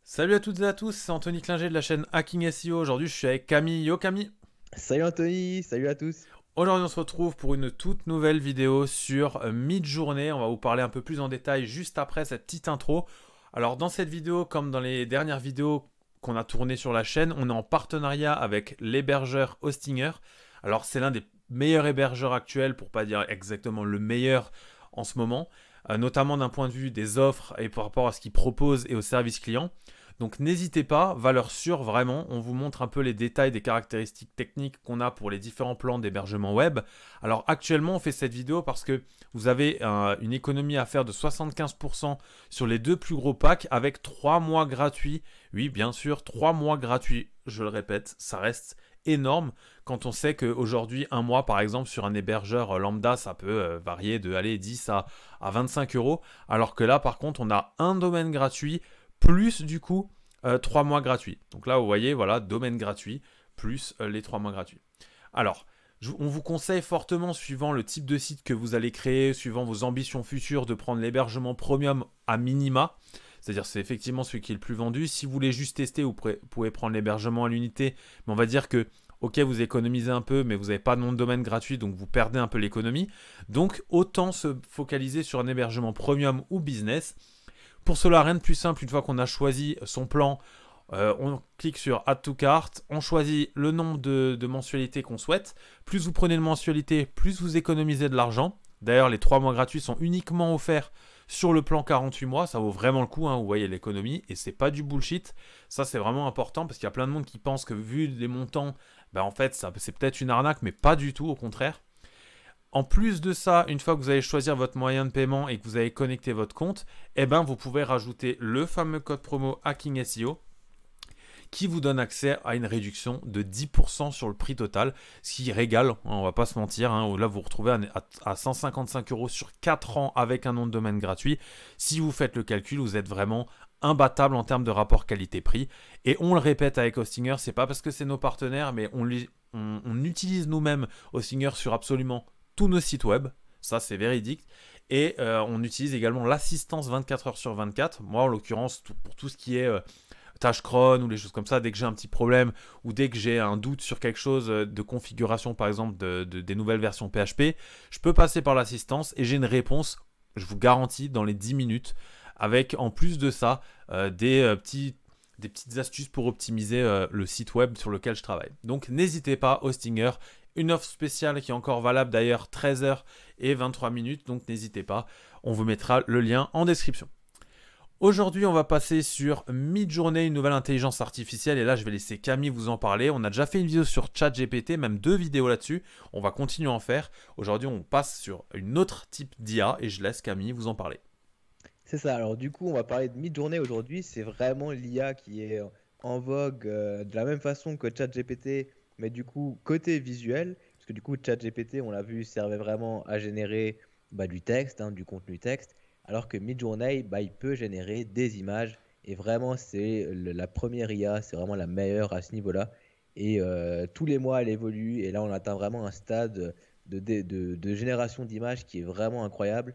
Salut à toutes et à tous, c'est Anthony Klinger de la chaîne Hacking SEO. Aujourd'hui, je suis avec Camille. Yo Camille. Salut Anthony, salut à tous. Aujourd'hui, on se retrouve pour une toute nouvelle vidéo sur Midjourney. On va vous parler un peu plus en détail juste après cette petite intro. Alors, dans cette vidéo, comme dans les dernières vidéos qu'on a tournées sur la chaîne, on est en partenariat avec l'hébergeur Hostinger. Alors, c'est l'un des meilleurs hébergeurs actuels, pour pas dire exactement le meilleur en ce moment, notamment d'un point de vue des offres et par rapport à ce qu'ils proposent et au service client. Donc n'hésitez pas, valeur sûre vraiment, on vous montre un peu les détails des caractéristiques techniques qu'on a pour les différents plans d'hébergement web. Alors actuellement on fait cette vidéo parce que vous avez une économie à faire de 75% sur les deux plus gros packs avec 3 mois gratuits. Oui bien sûr, 3 mois gratuits, je le répète, ça reste énorme quand on sait qu'aujourd'hui un mois par exemple sur un hébergeur lambda ça peut varier de allez, 10 à 25 euros, alors que là par contre on a un domaine gratuit plus du coup 3 mois gratuits. Donc là, vous voyez, voilà, domaine gratuit, plus les 3 mois gratuits. Alors, on vous conseille fortement, suivant le type de site que vous allez créer, suivant vos ambitions futures, de prendre l'hébergement premium à minima. C'est-à-dire c'est effectivement celui qui est le plus vendu. Si vous voulez juste tester, vous pouvez prendre l'hébergement à l'unité. Mais on va dire que, ok, vous économisez un peu, mais vous n'avez pas de nom de domaine gratuit, donc vous perdez un peu l'économie. Donc autant se focaliser sur un hébergement premium ou business. Pour cela, rien de plus simple, une fois qu'on a choisi son plan, on clique sur Add to Cart, on choisit le nombre de mensualités qu'on souhaite. Plus vous prenez de mensualités, plus vous économisez de l'argent. D'ailleurs, les 3 mois gratuits sont uniquement offerts sur le plan 48 mois. Ça vaut vraiment le coup, hein, vous voyez l'économie, et c'est pas du bullshit. Ça, c'est vraiment important parce qu'il y a plein de monde qui pense que vu les montants, ben, en fait, c'est peut-être une arnaque, mais pas du tout, au contraire. En plus de ça, une fois que vous allez choisir votre moyen de paiement et que vous avez connecté votre compte, eh ben, vous pouvez rajouter le fameux code promo Hacking SEO qui vous donne accès à une réduction de 10% sur le prix total, ce qui régale, hein, on va pas se mentir, hein, là vous vous retrouvez à 155 euros sur 4 ans avec un nom de domaine gratuit. Si vous faites le calcul, vous êtes vraiment imbattable en termes de rapport qualité-prix. Et on le répète avec Hostinger, c'est pas parce que c'est nos partenaires, mais on utilise nous-mêmes Hostinger sur absolument tous nos sites web. Ça, c'est véridique. Et on utilise également l'assistance 24 heures sur 24. Moi, en l'occurrence, pour tout ce qui est tâches cron ou les choses comme ça, dès que j'ai un petit problème ou dès que j'ai un doute sur quelque chose de configuration, par exemple, des nouvelles versions PHP, je peux passer par l'assistance et j'ai une réponse, je vous garantis, dans les 10 minutes. Avec, en plus de ça, des petites astuces pour optimiser le site web sur lequel je travaille. Donc n'hésitez pas, Hostinger, une offre spéciale qui est encore valable d'ailleurs 13 heures et 23 minutes, donc n'hésitez pas, on vous mettra le lien en description. Aujourd'hui, on va passer sur Midjourney, une nouvelle intelligence artificielle, et là je vais laisser Camille vous en parler. On a déjà fait une vidéo sur ChatGPT, même 2 vidéos là-dessus, on va continuer à en faire. Aujourd'hui, on passe sur une autre type d'IA et je laisse Camille vous en parler. C'est ça, alors du coup on va parler de Midjourney aujourd'hui, c'est vraiment l'IA qui est en vogue de la même façon que ChatGPT, mais du coup côté visuel, parce que du coup ChatGPT on l'a vu servait vraiment à générer du texte, hein, du contenu texte, alors que Midjourney il peut générer des images, et vraiment c'est la première IA, c'est vraiment la meilleure à ce niveau-là, et tous les mois elle évolue, et là on atteint vraiment un stade de génération d'images qui est vraiment incroyable.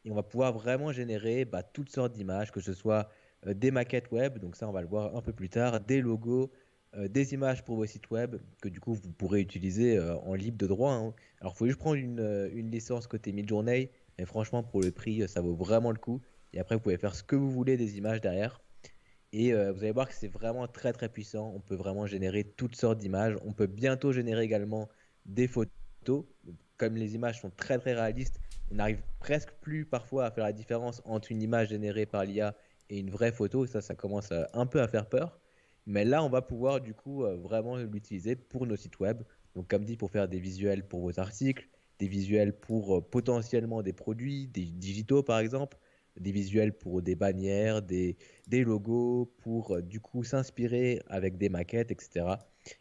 Et on va pouvoir vraiment générer toutes sortes d'images, que ce soit des maquettes web, donc ça on va le voir un peu plus tard, des logos, des images pour vos sites web, que du coup vous pourrez utiliser en libre de droit, hein. Alors il faut juste prendre une licence côté Midjourney, et franchement pour le prix ça vaut vraiment le coup. Et après vous pouvez faire ce que vous voulez des images derrière. Et vous allez voir que c'est vraiment très très puissant. On peut vraiment générer toutes sortes d'images. On peut bientôt générer également des photos. Comme les images sont très très réalistes, on n'arrive presque plus parfois à faire la différence entre une image générée par l'IA et une vraie photo. Ça commence un peu à faire peur. Mais là, on va pouvoir du coup vraiment l'utiliser pour nos sites web. Donc comme dit, pour faire des visuels pour vos articles, des visuels pour potentiellement des produits, des digitaux par exemple, des visuels pour des bannières, des logos pour du coup s'inspirer avec des maquettes, etc.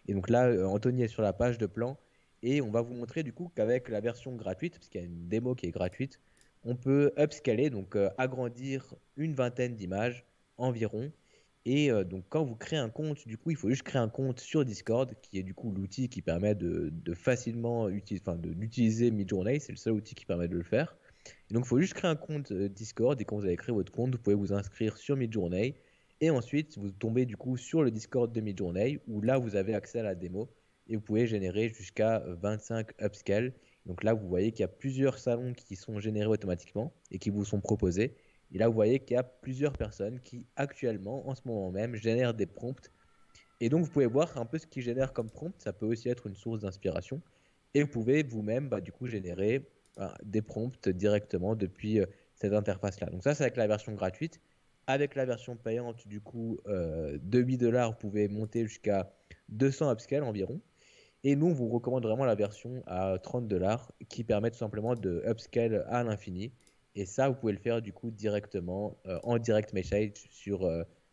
Et donc là, Anthony est sur la page de plan et on va vous montrer du coup qu'avec la version gratuite, parce qu'il y a une démo qui est gratuite, on peut upscaler, donc agrandir une vingtaine d'images environ. Et donc quand vous créez un compte, du coup, il faut juste créer un compte sur Discord, qui est du coup l'outil qui permet de facilement utiliser, enfin, d'utiliser Midjourney, c'est le seul outil qui permet de le faire. Et donc, il faut juste créer un compte Discord, et quand vous avez créé votre compte, vous pouvez vous inscrire sur Midjourney. Et ensuite, vous tombez du coup sur le Discord de Midjourney où là, vous avez accès à la démo et vous pouvez générer jusqu'à 25 upscale. Donc là, vous voyez qu'il y a plusieurs salons qui sont générés automatiquement et qui vous sont proposés. Et là, vous voyez qu'il y a plusieurs personnes qui actuellement, en ce moment même, génèrent des prompts. Et donc, vous pouvez voir un peu ce qu'ils génèrent comme prompt. Ça peut aussi être une source d'inspiration. Et vous pouvez vous-même, du coup, générer des prompts directement depuis cette interface-là. Donc ça, c'est avec la version gratuite. Avec la version payante, du coup, de 8 dollars, vous pouvez monter jusqu'à 200 upscale environ. Et nous, on vous recommande vraiment la version à 30 dollars qui permet tout simplement de upscale à l'infini. Et ça, vous pouvez le faire du coup directement en direct message sur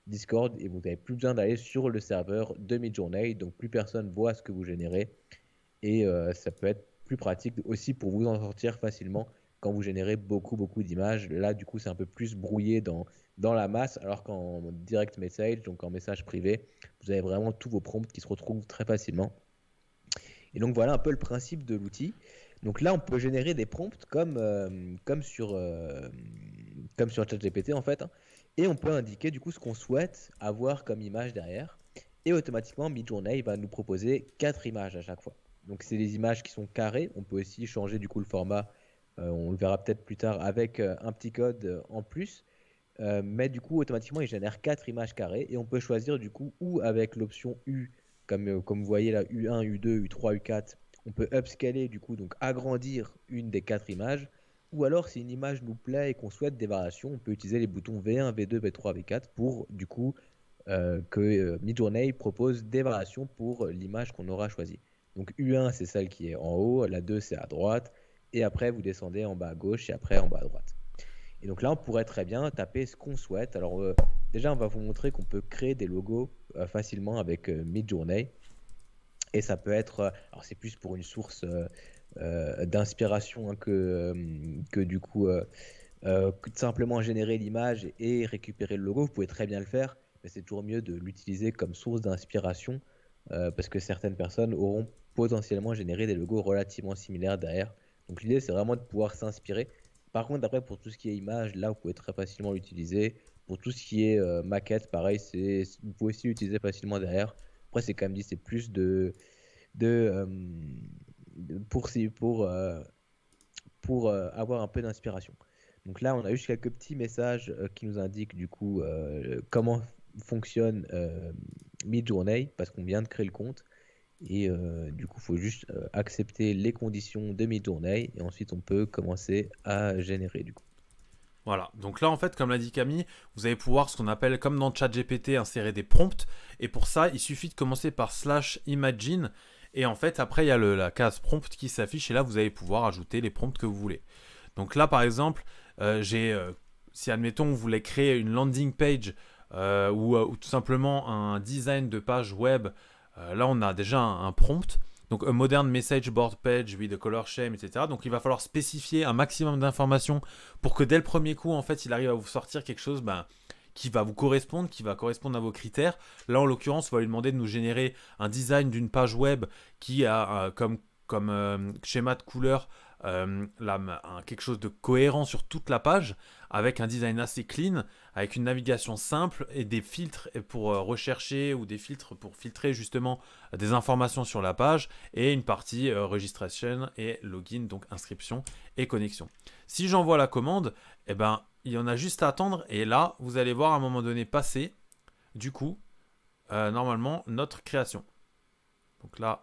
Discord et vous n'avez plus besoin d'aller sur le serveur de Midjourney. Donc plus personne voit ce que vous générez et ça peut être plus pratique aussi pour vous en sortir facilement quand vous générez beaucoup d'images. Là, du coup, c'est un peu plus brouillé dans la masse alors qu'en direct message, donc en message privé, vous avez vraiment tous vos prompts qui se retrouvent très facilement. Et donc voilà un peu le principe de l'outil. Donc là, on peut générer des prompts comme sur ChatGPT en fait, hein. Et on peut indiquer du coup ce qu'on souhaite avoir comme image derrière. Et automatiquement, Midjourney va nous proposer 4 images à chaque fois. Donc c'est des images qui sont carrées. On peut aussi changer du coup le format. On le verra peut-être plus tard avec un petit code en plus. Mais du coup, automatiquement, il génère 4 images carrées et on peut choisir du coup ou avec l'option U, comme vous voyez là, U1, U2, U3, U4, on peut upscaler du coup, donc agrandir une des 4 images. Ou alors, si une image nous plaît et qu'on souhaite des variations, on peut utiliser les boutons V1, V2, V3, V4 pour du coup que Midjourney propose des variations pour l'image qu'on aura choisie. Donc U1, c'est celle qui est en haut, la 2, c'est à droite, et après, vous descendez en bas à gauche et après en bas à droite. Et donc là, on pourrait très bien taper ce qu'on souhaite. Alors déjà, on va vous montrer qu'on peut créer des logos facilement avec Midjourney. Et ça peut être, alors c'est plus pour une source d'inspiration hein, que du coup, que de simplement générer l'image et récupérer le logo. Vous pouvez très bien le faire, mais c'est toujours mieux de l'utiliser comme source d'inspiration parce que certaines personnes auront potentiellement généré des logos relativement similaires derrière. Donc l'idée, c'est vraiment de pouvoir s'inspirer. Par contre, après, pour tout ce qui est image, là, vous pouvez très facilement l'utiliser. Pour tout ce qui est maquette, pareil, vous pouvez aussi l'utiliser facilement derrière. Après, c'est comme dit, c'est plus de, euh, pour avoir un peu d'inspiration. Donc là, on a juste quelques petits messages qui nous indiquent du coup comment fonctionne Midjourney parce qu'on vient de créer le compte. Et du coup, il faut juste accepter les conditions de Midjourney et ensuite on peut commencer à générer du coup. Voilà, donc là en fait, comme l'a dit Camille, vous allez pouvoir ce qu'on appelle, comme dans ChatGPT, insérer des prompts. Et pour ça, il suffit de commencer par /imagine. Et en fait, après, il y a la case prompt qui s'affiche. Et là, vous allez pouvoir ajouter les prompts que vous voulez. Donc là, par exemple, si admettons, vous voulez créer une landing page ou tout simplement un design de page web, là, on a déjà un prompt. Donc, a modern message board page with a color scheme, etc. Donc, il va falloir spécifier un maximum d'informations pour que dès le premier coup, en fait, il arrive à vous sortir quelque chose qui va vous correspondre, qui va correspondre à vos critères. Là, en l'occurrence, on va lui demander de nous générer un design d'une page web qui a comme schéma de couleur quelque chose de cohérent sur toute la page, avec un design assez clean, avec une navigation simple et des filtres pour rechercher ou des filtres pour filtrer justement des informations sur la page et une partie registration et login, donc inscription et connexion. Si j'envoie la commande, eh ben, il y en a juste à attendre et là, vous allez voir à un moment donné passer, du coup, normalement, notre création. Donc là,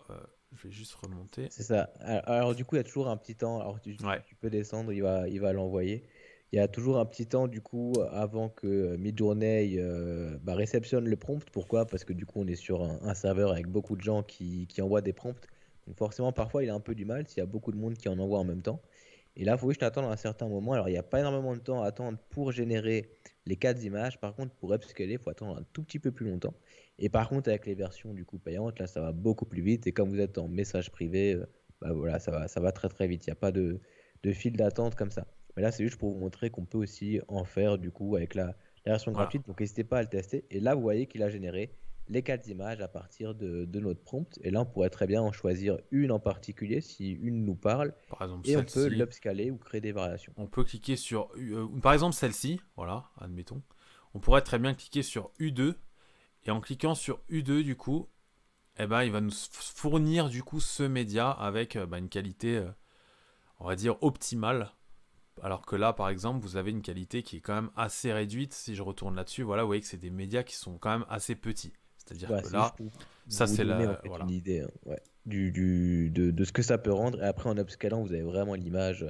je vais juste remonter. C'est ça. Alors, du coup, il y a toujours un petit temps. Alors Ouais. tu peux descendre, il va l'envoyer. Il y a toujours un petit temps du coup avant que Midjourney réceptionne le prompt. Pourquoi? Parce que du coup, on est sur un serveur avec beaucoup de gens qui envoient des prompts. Donc forcément, parfois, il a un peu du mal s'il y a beaucoup de monde qui en envoie en même temps. Et là, il faut juste attendre un certain moment. Alors, il n'y a pas énormément de temps à attendre pour générer les 4 images. Par contre, pour upscaler, il faut attendre un tout petit peu plus longtemps. Et par contre, avec les versions du coup payantes, là, ça va beaucoup plus vite. Et comme vous êtes en message privé, voilà, ça va très très vite. Il n'y a pas de file d'attente comme ça. Mais là, c'est juste pour vous montrer qu'on peut aussi en faire du coup avec la version Voilà. gratuite. Donc, n'hésitez pas à le tester. Et là, vous voyez qu'il a généré les 4 images à partir de notre prompt. Et là, on pourrait très bien en choisir une en particulier si une nous parle. Par exemple, Et on peut celle-ci. l'upscaler ou créer des variations. On peut cliquer sur, par exemple, celle-ci. Voilà, admettons. on pourrait très bien cliquer sur U2. Et en cliquant sur U2, du coup, eh ben, il va nous fournir du coup ce média avec une qualité, on va dire, optimale. Alors que là, par exemple, vous avez une qualité qui est quand même assez réduite. Si je retourne là-dessus, voilà, vous voyez que c'est des médias qui sont quand même assez petits. C'est-à-dire Voilà, que c'est juste là, pour ça vous c'est donner en la... fait une Voilà. idée, hein, ouais, de ce que ça peut rendre. Et après, en upscalant, vous avez vraiment l'image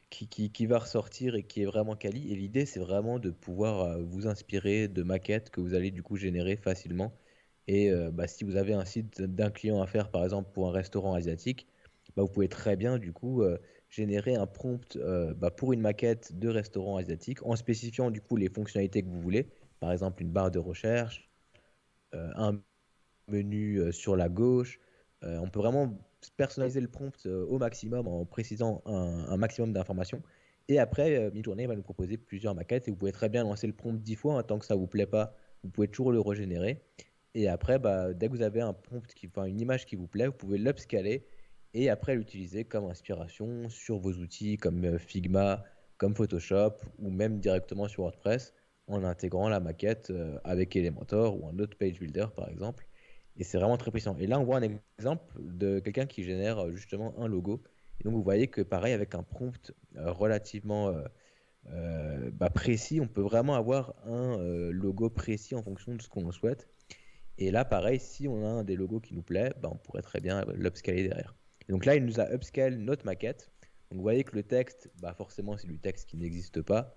qui va ressortir et qui est vraiment quali. Et l'idée, c'est vraiment de pouvoir vous inspirer de maquettes que vous allez du coup générer facilement. Et si vous avez un site d'un client à faire, par exemple pour un restaurant asiatique, vous pouvez très bien du coup générer un prompt pour une maquette de restaurant asiatique en spécifiant du coup les fonctionnalités que vous voulez. Par exemple, une barre de recherche, un menu sur la gauche. On peut vraiment personnaliser le prompt au maximum en précisant un maximum d'informations. Et après, Midjourney va nous proposer plusieurs maquettes et vous pouvez très bien lancer le prompt 10 fois, hein, tant que ça vous plaît pas, vous pouvez toujours le régénérer. Et après, dès que vous avez un prompt une image qui vous plaît, vous pouvez l'upscaler et après l'utiliser comme inspiration sur vos outils comme Figma, comme Photoshop ou même directement sur WordPress en intégrant la maquette avec Elementor ou un autre page builder par exemple. Et c'est vraiment très puissant. Et là, on voit un exemple de quelqu'un qui génère justement un logo. Et donc, vous voyez que pareil, avec un prompt relativement précis, on peut vraiment avoir un logo précis en fonction de ce qu'on souhaite. Et là, pareil, si on a un des logos qui nous plaît, on pourrait très bien l'upscaler derrière. Et donc là, il nous a upscale notre maquette. Donc vous voyez que le texte, forcément, c'est du texte qui n'existe pas.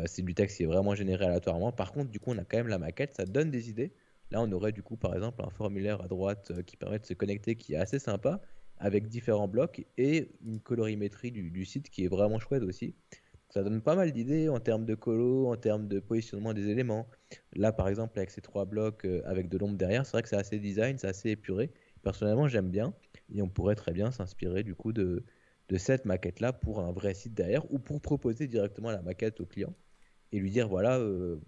C'est du texte qui est vraiment généré aléatoirement. Par contre, du coup, on a quand même la maquette, ça donne des idées. Là, on aurait du coup, par exemple, un formulaire à droite qui permet de se connecter, qui est assez sympa, avec différents blocs et une colorimétrie du site qui est vraiment chouette aussi. Ça donne pas mal d'idées en termes de colo, en termes de positionnement des éléments. Là, par exemple, avec ces trois blocs avec de l'ombre derrière, c'est vrai que c'est assez design, c'est assez épuré. Personnellement, j'aime bien. Et on pourrait très bien s'inspirer du coup de cette maquette-là pour un vrai site derrière ou pour proposer directement la maquette au client et lui dire voilà,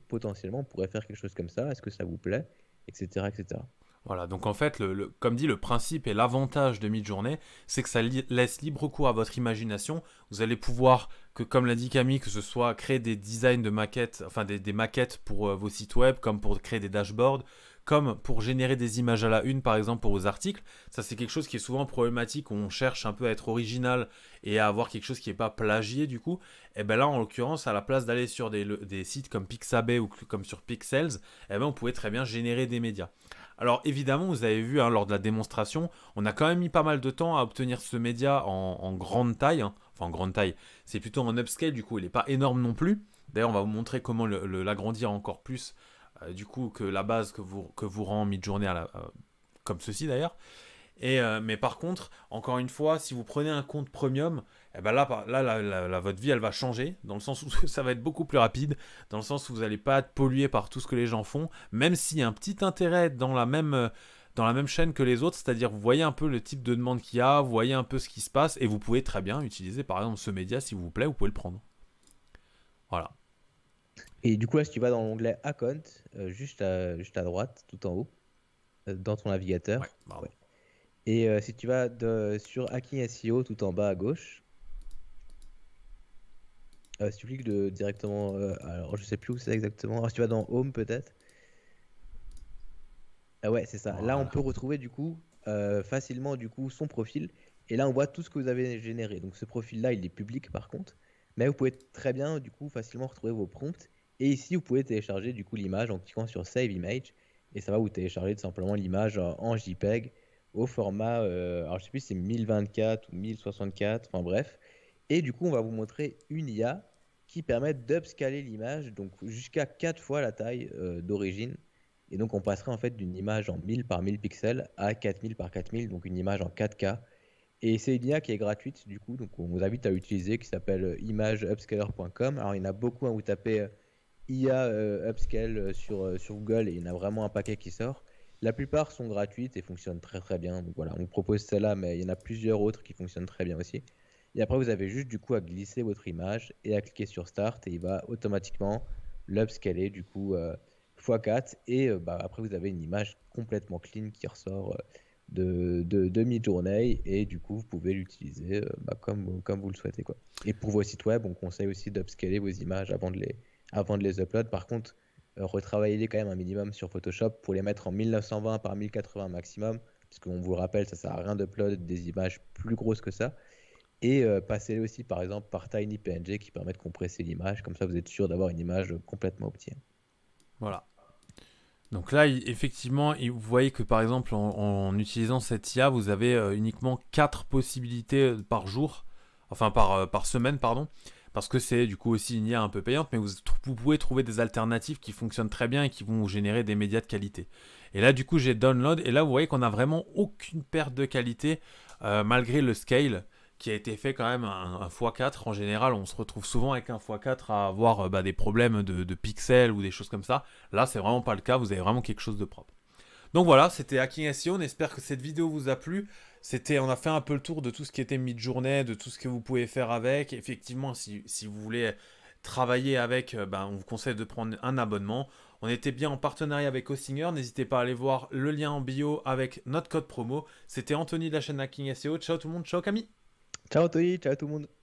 potentiellement, on pourrait faire quelque chose comme ça, est-ce que ça vous plaît, etc. etc. Voilà, donc en fait, comme dit, le principe et l'avantage de Midjourney, c'est que ça laisse libre cours à votre imagination. Vous allez pouvoir, comme l'a dit Camille, que ce soit créer des designs de maquettes, enfin des maquettes pour vos sites web, comme pour créer des dashboards, comme pour générer des images à la une, par exemple, pour vos articles. Ça, c'est quelque chose qui est souvent problématique, où on cherche un peu à être original et à avoir quelque chose qui n'est pas plagié, du coup. Et bien là, en l'occurrence, à la place d'aller sur des sites comme Pixabay ou comme sur Pixels, on pouvait très bien générer des médias. Alors évidemment, vous avez vu lors de la démonstration, on a quand même mis pas mal de temps à obtenir ce média en grande taille. Hein. Enfin en grande taille, c'est plutôt en upscale, du coup il n'est pas énorme non plus. D'ailleurs on va vous montrer comment l'agrandir encore plus, du coup que la base que vous rend Midjourney comme ceci d'ailleurs. Mais par contre, encore une fois, si vous prenez un compte premium, votre vie, elle va changer, dans le sens où ça va être beaucoup plus rapide, dans le sens où vous n'allez pas être pollué par tout ce que les gens font, même s'il y a un petit intérêt dans la même chaîne que les autres, c'est-à-dire vous voyez un peu le type de demande qu'il y a, vous voyez un peu ce qui se passe, et vous pouvez très bien utiliser par exemple ce média, si vous plaît, vous pouvez le prendre. Voilà. Et du coup, là, si tu vas dans l'onglet Account, juste à droite, tout en haut, dans ton Ouais, navigateur, pardon. ouais. Et si tu vas sur Hacking SEO tout en bas à gauche, si tu cliques directement, alors je sais plus où c'est exactement, alors si tu vas dans Home peut-être, ah ouais c'est ça, là on Voilà. peut retrouver du coup facilement du coup son profil, et là on voit tout ce que vous avez généré, donc ce profil-là il est public par contre, mais vous pouvez très bien du coup facilement retrouver vos prompts, et ici vous pouvez télécharger du coup l'image en cliquant sur Save Image, et ça va vous télécharger tout simplement l'image en JPEG au format, alors je sais plus si c'est 1024 ou 1064, enfin bref. Et du coup, on va vous montrer une IA qui permet d'upscaler l'image donc jusqu'à 4 fois la taille d'origine. Et donc, on passerait en fait d'une image en 1000 par 1000 pixels à 4000 par 4000, donc une image en 4K. Et c'est une IA qui est gratuite du coup, donc on vous invite à l'utiliser, qui s'appelle imageupscaler.com. Alors, il y en a beaucoup, hein, vous tapez IA upscale sur Google et il y en a vraiment un paquet qui sort. La plupart sont gratuites et fonctionnent très très bien. Donc voilà, on vous propose celle-là, mais il y en a plusieurs autres qui fonctionnent très bien aussi. Et après, vous avez juste du coup à glisser votre image et à cliquer sur Start et il va automatiquement l'upscaler du coup x4 et après vous avez une image complètement clean qui ressort de Midjourney et du coup vous pouvez l'utiliser comme vous le souhaitez quoi. Et pour vos sites web, on conseille aussi d'upscaler vos images avant de les upload. Par contre, retravaillez-les quand même un minimum sur Photoshop pour les mettre en 1920 par 1080 maximum, parce qu'on vous le rappelle, ça sert à rien d'upload des images plus grosses que ça. Et passez-les aussi par exemple par TinyPNG qui permet de compresser l'image, comme ça vous êtes sûr d'avoir une image complètement optimale. Voilà. Donc là, effectivement, vous voyez que par exemple, en utilisant cette IA, vous avez uniquement 4 possibilités par jour, enfin par semaine, pardon, parce que c'est du coup aussi une IA un peu payante, mais vous pouvez trouver des alternatives qui fonctionnent très bien et qui vont vous générer des médias de qualité. Et là, du coup, j'ai download, et là, vous voyez qu'on n'a vraiment aucune perte de qualité, malgré le scale qui a été fait quand même un x4. En général, on se retrouve souvent avec un x4 à avoir des problèmes de pixels ou des choses comme ça. Là, c'est vraiment pas le cas, vous avez vraiment quelque chose de propre. Donc voilà, c'était Hacking SEO, on espère que cette vidéo vous a plu. On a fait un peu le tour de tout ce qui était Midjourney, de tout ce que vous pouvez faire avec. Effectivement, si vous voulez travailler avec, on vous conseille de prendre un abonnement. On était bien en partenariat avec Hostinger, n'hésitez pas à aller voir le lien en bio avec notre code promo. C'était Anthony de la chaîne Hacking SEO, ciao tout le monde, ciao Camille. Ciao Tony, ciao tout le monde.